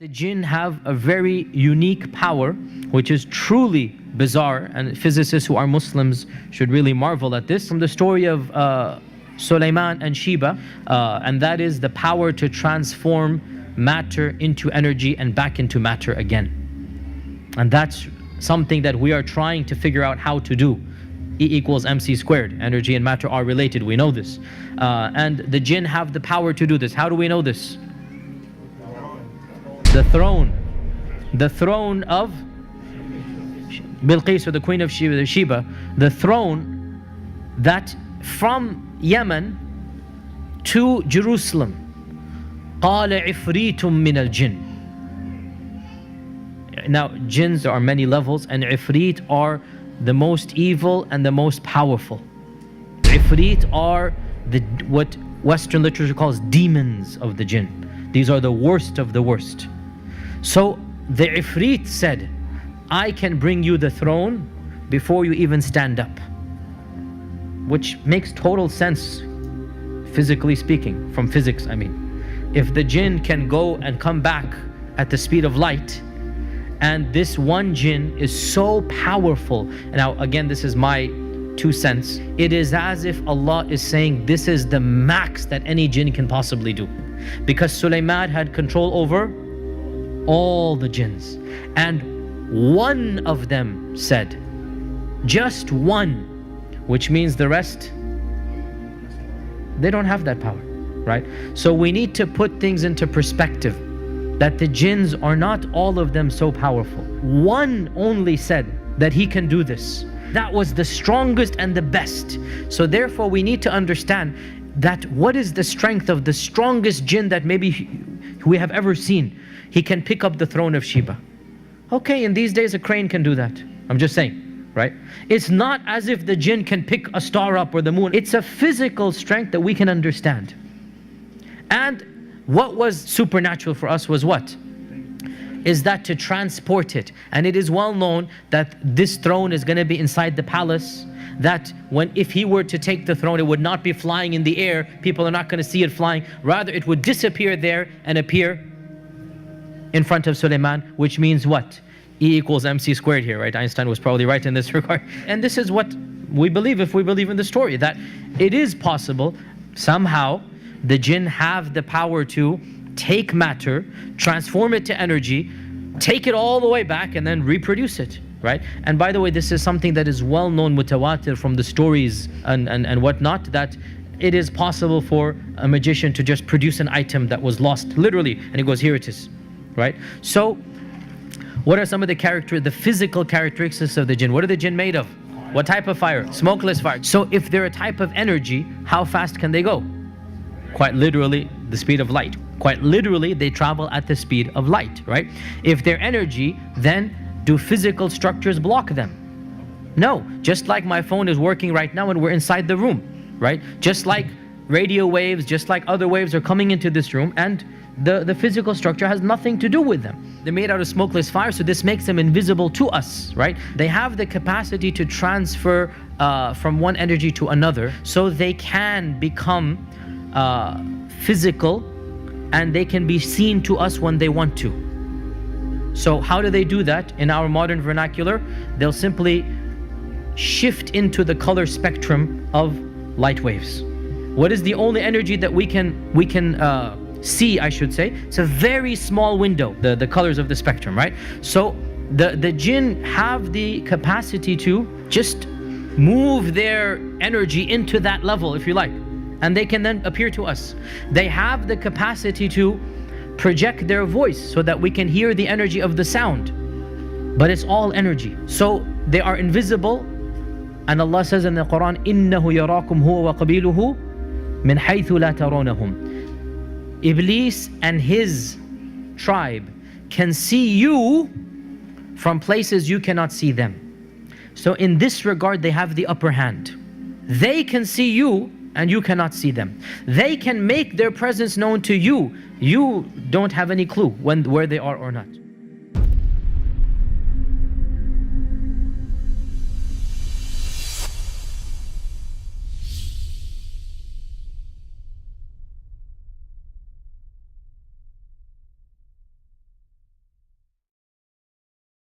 The jinn have a very unique power, which is truly bizarre, and physicists who are Muslims should really marvel at this. From the story of Sulaiman and Sheba, and that is the power to transform matter into energy and back into matter again. And that's something that we are trying to figure out how to do. E equals mc squared. Energy and matter are related, we know this. And the jinn have the power to do this. How do we know this? The throne of Bilqis, or the queen of Sheba, the throne that from Yemen to Jerusalem. قال عفريت من الجن. Now, jinns, there are many levels, and ifrit are the most evil and the most powerful. Ifrit are what Western literature calls demons of the jinn. These are the worst of the worst. So the ifrit said, I can bring you the throne before you even stand up. Which makes total sense, physically speaking, from physics I mean. If the jinn can go and come back at the speed of light, and this one jinn is so powerful. Now again, this is my 2 cents. It is as if Allah is saying this is the max that any jinn can possibly do. Because Sulaiman had control over all the jinns. And one of them said, just one, which means the rest, they don't have that power, right? So we need to put things into perspective, that the jinns are not all of them so powerful. One only said that he can do this. That was the strongest and the best. So therefore we need to understand that what is the strength of the strongest jinn that maybe we have ever seen. He can pick up the throne of Sheba. Okay, in these days a crane can do that. I'm just saying, right? It's not as if the jinn can pick a star up or the moon. It's a physical strength that we can understand. And what was supernatural for us was what? Is that to transport it. And it is well known that this throne is going to be inside the palace, that if he were to take the throne, it would not be flying in the air. People are not going to see it flying. Rather, it would disappear there and appear in front of Sulaiman, which means what? E equals mc squared here, right? Einstein was probably right in this regard. And this is what we believe, if we believe in the story, that it is possible somehow the jinn have the power to take matter, transform it to energy, take it all the way back and then reproduce it, right? And by the way, this is something that is well known, mutawatir, from the stories and whatnot, that it is possible for a magician to just produce an item that was lost, literally, and he goes, here it is, right? So what are some of the physical characteristics of the jinn? What are the jinn made of? What type of fire? Smokeless fire. So if they're a type of energy, how fast can they go? Quite literally, the speed of light. Quite literally, they travel at the speed of light, right? If they're energy, then do physical structures block them? No. Just like my phone is working right now and we're inside the room, right? Just like radio waves, just like other waves are coming into this room, and the physical structure has nothing to do with them. They're made out of smokeless fire, so this makes them invisible to us, right? They have the capacity to transfer from one energy to another, so they can become physical, and they can be seen to us when they want to. So how do they do that? In our modern vernacular, they'll simply shift into the color spectrum of light waves. What is the only energy that we can see, I should say? It's a very small window, the colors of the spectrum, right? So the jinn have the capacity to just move their energy into that level, if you like, and they can then appear to us. They have the capacity to project their voice so that we can hear the energy of the sound, but it's all energy. So they are invisible, and Allah says in the Quran, إِنَّهُ يَرَاكُمْ هُوَ وَقَبِيلُهُ مِنْ حَيْثُ لَا تَرَوْنَهُمْ. Iblis and his tribe can see you from places you cannot see them. So in this regard, they have the upper hand. They can see you and you cannot see them. They can make their presence known to you. You don't have any clue where they are or not.